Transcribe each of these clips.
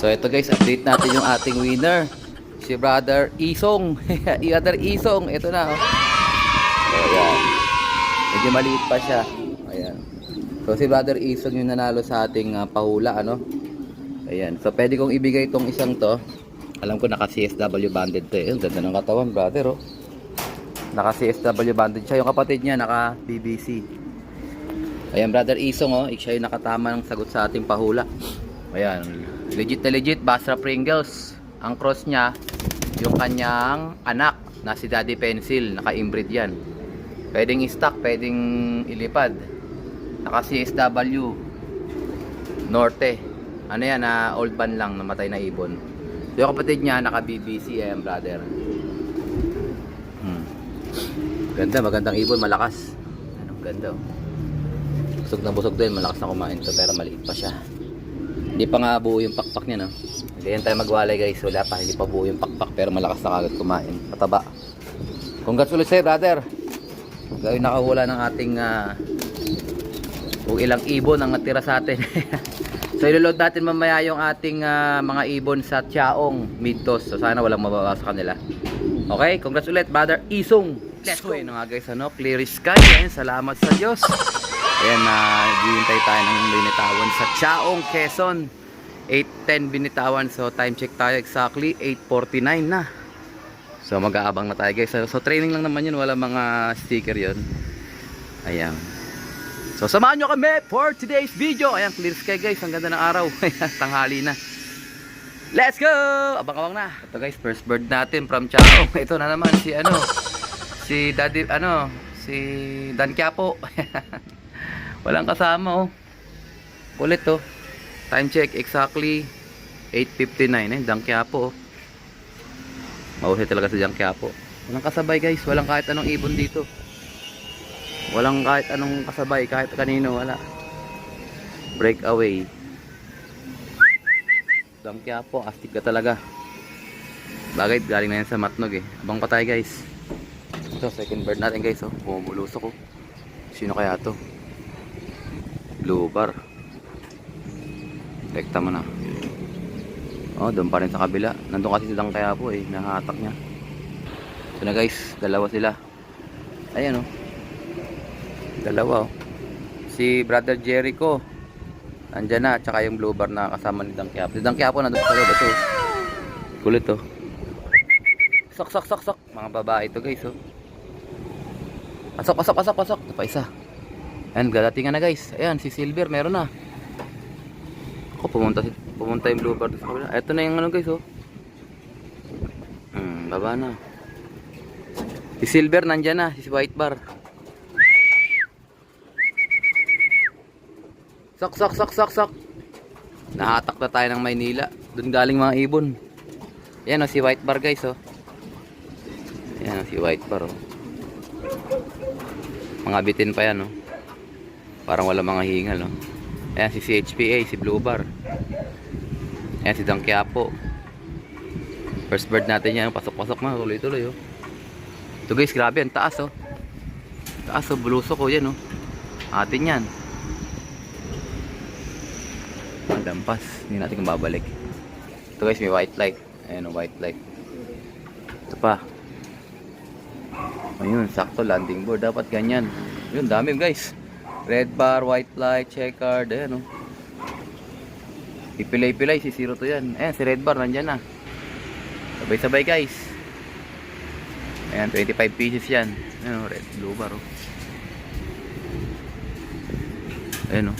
So ito guys, update natin yung ating winner. Si Brother Isong. Brother Isong, ito na oh. So ayan. Medyo maliit pa siya. Ayan. So si Brother Isong yung nanalo sa ating pahula ano. Ayan. So pwede kong ibigay itong isang to. Alam ko naka CSW banded to eh. Ang ganda ng katawan brother oh. Naka CSW banded siya. Yung kapatid niya naka BBC. Ayan Brother Isong oh. Siya yung nakatama ng sagot sa ating pahula. Ayan. Legit na legit. Basra Pringles. Ang cross niya yung kanyang anak na si Daddy Pencil. Naka-inbreed yan. Pwedeng i-stock. Pwedeng ilipad. Naka CSW Norte. Ano yan old ban lang. Namatay na ibon. So, yung kapatid niya naka BBC. Ayan brother. Ganda. Magandang ibon. Malakas. Anong ganda oh. Busog na busog din. Malakas na kumain to. Pero maliit pa siya. Hindi pa nga buo yung pakpak niya no. Hindi yan tayo magwalay guys. Wala pa. Hindi pa buo yung pakpak. Pero malakas na kagad kumain. Mataba. Congrats ulit sa'yo brother. Gawin nakahula ng ating kung ilang ibon ang natira sa atin. So iloload natin mamaya yung ating mga ibon sa Tiaong Midtos. So sana walang mababa sa kanila. Okay. Congrats ulit brother Isong. Let's go. Nga guys ano. Clear sky. Ayan, salamat sa Diyos. Ayan, naghihintay tayo ng binitawan sa Tiaong, Quezon. 8:10 binitawan. So time check tayo exactly 8:49 na. So mag-aabang na tayo guys. So training lang naman yun. Wala mga sticker yun. Ayan. So samahan nyo kami for today's video. Ayan, clear sky guys. Ang ganda ng araw. Tanghali na. Let's go! Abang-abang na. Ito guys, first bird natin from Tiaong. Ito na naman si ano. Si Daddy, si Dan Quiapo. Walang kasama oh. Kulit oh. Time check exactly 8:59 eh. Dan Quiapo oh. Mahusay talaga sa Dan Quiapo. Walang kasabay guys. Walang kahit anong ibon dito. Walang kahit anong kasabay. Kahit kanino wala. Breakaway. Dan Quiapo. Astig ka talaga. Bagay galing na yan sa Matnog eh. Abang pa tayo guys. Ito second bird natin guys oh. Bumulusok oh. Sino kaya to? Blue bar. Rekta mo na. Oh, doon pa rin sa kabila. Nandun kasi silang kaya po eh. Nahatak niya. So na guys, dalawa sila. Ayan oh. Dalawa oh. Si Brother Jericho. Nandyan na. Tsaka yung blue bar na kasama ni Dang Quiapo. Si Dang Quiapo nandun sa loob. Ito oh. Kulit oh. Sak sak sak sak. Mga babae ito guys oh. Pasok pasok pasok pasok. Ito pa isa. Ayan, gadatingan na guys. Ayan, si Silver meron na. Ako, pumunta yung blue bar sa kabila. Ito na yung ano guys oh. Baba na. Si Silver nandyan na. Si white bar. Sak sak sak sak sak. Nahatak na tayo ng Maynila. Doon galing mga ibon. Ayan oh, si white bar guys oh. Ayan oh, si white bar oh. Mga bitin pa yan oh. Parang wala mga hingal no? Ayan si CHPA, si Blue Bar. Ayan si Dan Quiapo. First bird natin yan. Pasok-pasok na, tuloy-tuloy oh. Ito guys, grabe, ang taas oh. Taas oh, bulusok oh yan oh. Atin yan. Ang dampas, hindi natin kung babalik. Ito guys, may white light. Ayan oh, white light. Ito pa. Ayun, sakto landing board. Dapat ganyan. Yun, dami guys. Red bar, white light, checkered. Ayan o. Ipilay-pilay, si zero to yan. Ayan, si red bar, nandyan na. Sabay-sabay guys. Ayan, 25 pieces yan. Ayan o, red, blue bar o. Ayan o.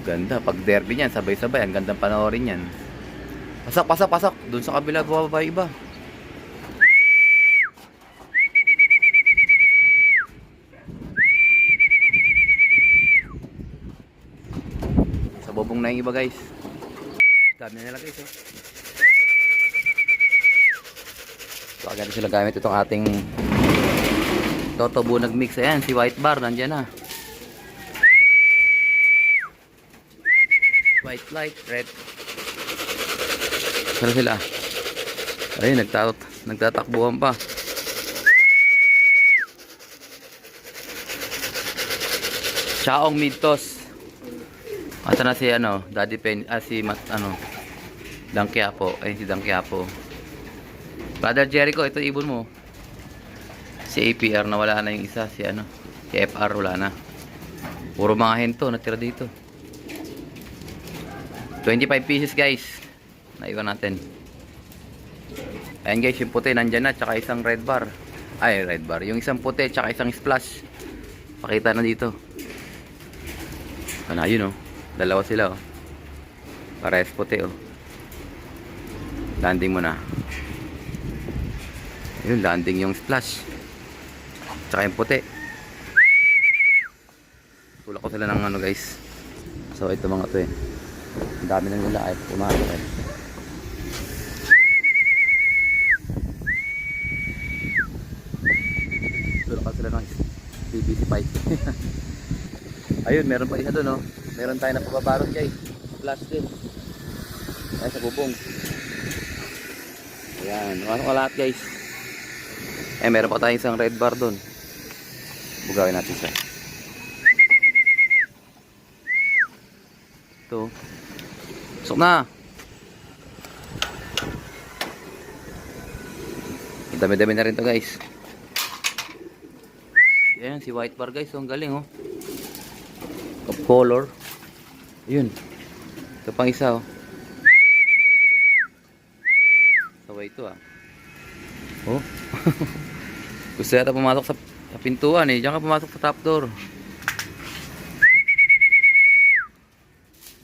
Ganda, pag derby niyan, sabay-sabay. Ang gandang panoorin yan. Pasak, pasak, pasak. Doon sa kabila, bumababa iba. Bobong na yung iba guys. Dami na nila guys oh. So agad sila gamit itong ating Toto Bunag mix. Ayan si white bar nandyan na. White light, red. Saan sila? Ayun nagtatakbuhan pa. Tiaong Midtos. Asa na si ano, Daddy Pen, si Dang Quiapo. Ay, si Dang Quiapo. Brother Jericho, ito ibon mo. Si APR na wala na yung isa, si FR wala na. Puro mga hento natira dito. 25 pieces guys. Naiwan natin. Ayan guys, yung puti nandyan na, tsaka isang red bar. Ay, red bar. Yung isang puti, tsaka isang splash. Pakita na dito. Ano, yun oh. Dalawa sila oh. Parehas puti oh. Landing mo na. Yun, landing yung splash. Tsaka yung puti. Tulak ko sila ng ano guys. So ito mga to eh. Ang dami na nila ay pumasok eh. Tulak ko sila ng PVC pipe. Ayun, meron pa isa doon oh. Meron tayo na pababarot guys. Flash din. Ay sa bubong. Ayan, masok ka lahat guys. Eh, meron pa tayong isang red bar doon. Bugawin natin siya. Ito. Pasok na. Dami-dami na rin to guys. Ayan, si white bar guys. Ang galing oh. Of color. Ayun. Ito pang isa oh. Saway ito ah. Oh. Gusto yata pumasok sa pintuan eh. Diyan ka pumasok sa top door.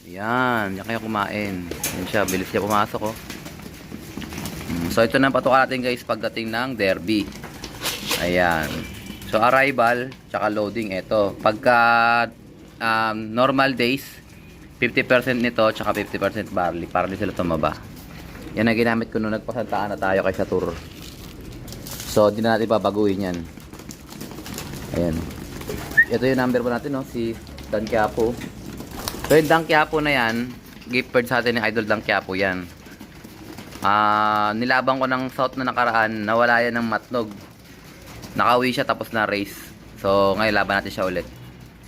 Yan. Diyan kayo kumain. Yan siya. Bilis siya pumasok oh. So ito na patuka natin guys pagdating ng derby. Ayan. So arrival tsaka loading ito. Pagka normal days 50% nito tsaka 50% barley para din sila tumaba. Yan ang ginamit ko nung nagpasantaan na tayo kay sa tour. So di na natin babaguhin yan. Ayan. Ito yung number po natin no, si Dan Quiapo. So yung Dan Quiapo na yan, gifted sa atin ni Idol Dan Quiapo yan. Nilabang ko ng south na nakaraan, nawala yan ng matnog. Nakauwi siya tapos na race. So ngayon laban natin siya ulit.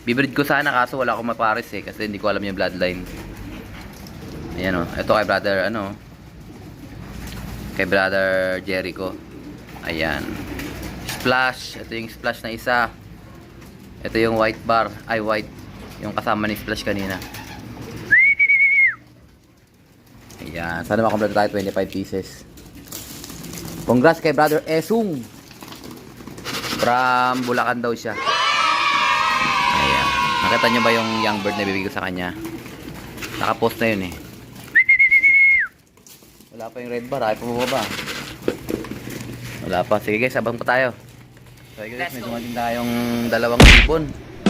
Bibreed ko sana kaso wala akong mapares eh kasi hindi ko alam yung bloodline. Ayan o, ito kay brother kay brother Jericho. Ayan. Splash, ito yung splash na isa. Ito yung white bar, ay white, yung kasama ni splash kanina. Ayan, sana makomplete tayo 25 pieces. Congrats kay brother Esung. From Bulacan daw siya. Ayan. Nakita nyo ba yung young bird na bibigay ko sa kanya? Nakapost na yun eh. Wala pa yung red bar, ay pumababa. Wala pa. Sige guys, abang pa tayo. So guys, may dumating tayong dalawang ibon.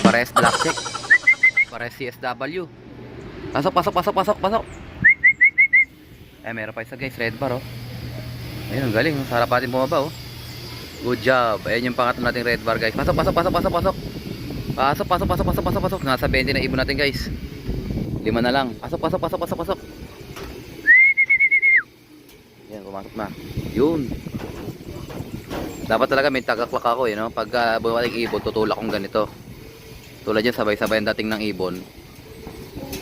Pares black check. Pares CSW. Pasok, pasok, pasok, pasok, pasok. Eh, meron pa isa guys, red bar oh. Ayun, ang galing. Sarap natin bumaba oh. Good job. Ayan yung pangatlo nating red bar guys. Pasok, pasok, pasok, pasok, pasok. Pasok, pasok, pasok, pasok, pasok, pasok. Nasa 20 na ibon natin guys. 5 na lang. Pasok, pasok, pasok, pasok, pasok. Yan, pumasok na. Yun. Dapat talaga may tagaklak ako eh, no? Pag bumalik ibon, tutulak kong ganito. Tulad yan, sabay-sabay ang dating ng ibon.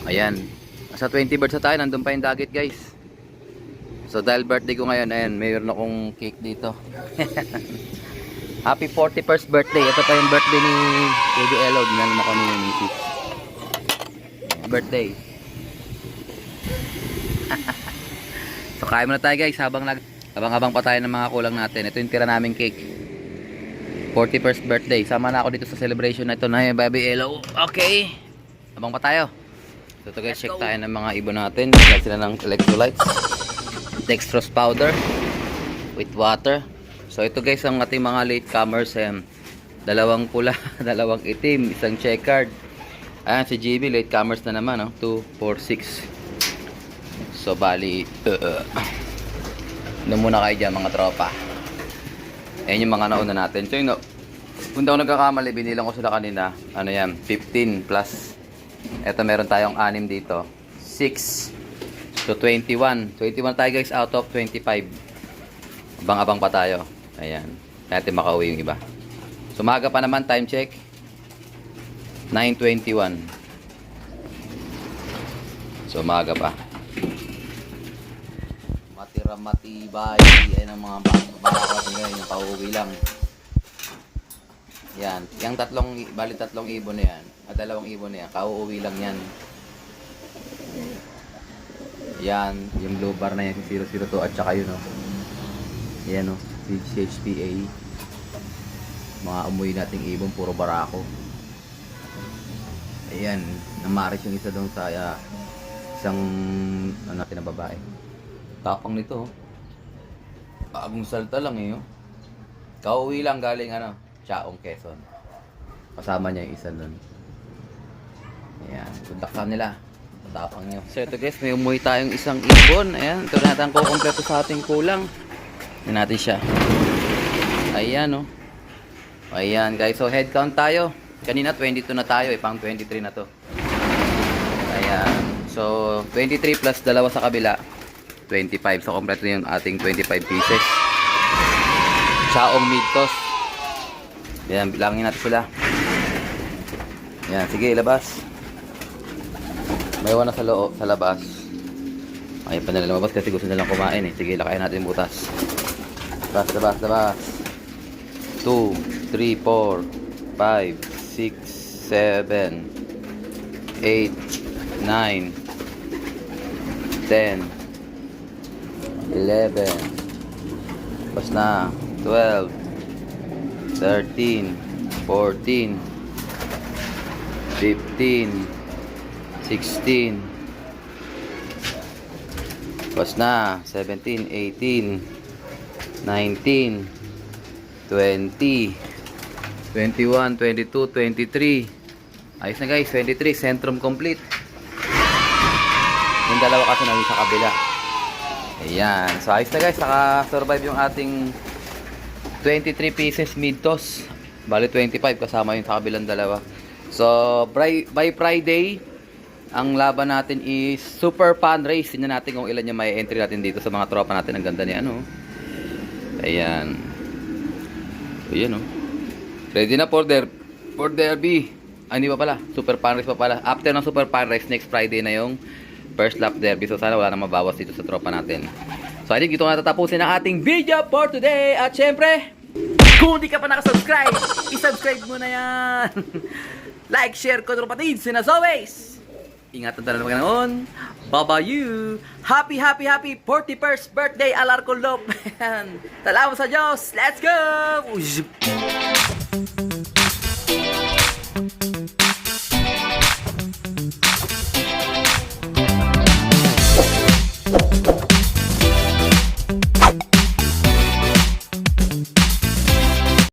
Ayan. Nasa 20 birds na tayo, nandun pa yung dagit guys. So dahil birthday ko ngayon, ayan, mayroon akong cake dito. Happy 41st birthday. Ito pa yung birthday ni Baby Elo. Dinalan ako ni Missy. Birthday. So kain muna tayo guys habang abang-abang pa tayo ng mga kulang natin. Ito yung tira naming cake. 41st birthday. Sama na ako dito sa celebration na ito na Baby Elo. Okay. Abang pa tayo. So ito guys, check tayo ng mga ibon natin. Check sila ng electrolytes. Dextrose powder with water. So ito guys ang ating mga latecomers. Dalawang pula, dalawang itim, isang checkered. Ayan si GB, latecomers na naman. 2, 4, 6. So bali ano muna kayo dyan mga tropa. Ayan yung mga nauna natin. So yun, kung daw nagkakamali, binilang ko sila kanina. Ano yan, 15 plus. Ito meron tayong 6 dito. 6. So 21. 21 tayo guys out of 25. Abang-abang pa tayo. Ayan. Kaya natin makauwi yung iba. So maga pa naman, time check. 9:21. So umaga pa. Matira matibay. Ayan ang mga baka ngayon. Yung pauwi lang. Yan. Yung tatlong ibon na yan. At dalawang ibon na yan. Kauuwi lang yan. Yan. Yung blue bar na yan. 002 at saka yun, oh. Yan, oh. CHPA. Mga umuwi nating ibon. Puro barako. Ayan. Namaris yung isa doon sa isang ano natin na babae. Tapang nito, oh. Bagong salta lang eh, oh. Kauwi lang galing Chaong, Quezon. Kasama niya yung isa doon. Ayan, kundaktan nila. Tapang nyo. So ito guys, may umuwi tayong isang ibon. Ayan, ito natin ko kompleto sa ating kulang. Yan natin siya. Ayan, oh. Ayan guys, so head count tayo. Kanina 22 na tayo, pang 23 na to. Ayan, so 23 plus dalawa sa kabila. 25. So kompleto yung ating 25 pieces. Chaong mid-toss. Ayan, bilangin natin sila. Ayan, sige, ilabas. May iwan na sa loob, sa labas. Ayaw pa nila lumabas kasi gusto nilang kumain eh. Sige, lakayin natin butas. Labas. 2, 3, 4, 5, 6, 7, 8, 9, 10, 11, bas na, 12, 13, 14, 15, 16, bas na, 17, 18, 19, 20, 21, 22, 23. Ayos na guys, 23, centrum complete. Yung dalawa kasi namin sa kabila. Ayan, so ayos na guys, naka-survive yung ating 23 pieces mid-toss. Bali 25 kasama yung sa kabilang dalawa. So by Friday, ang laban natin is Super Pan Race. Tingnan natin kung ilan yung may entry natin dito sa mga tropa natin. Ang ganda niya, Ayan. Ayan, ready na for derby. Ay, hindi pa pala. Super Pan Race pa pala. After ng Super Pan Race, next Friday na yung first lap derby. So sana wala na mabawas dito sa tropa natin. So I think ito na tatapusin ang ating video for today. At syempre, kung hindi ka pa nakasubscribe, isubscribe mo na yan. Like, share, kodropatids. And as always, ingatan talaga naman noon. Bye-bye you. Happy 41st birthday, Alarco Lop. Salamat sa Diyos. Let's go!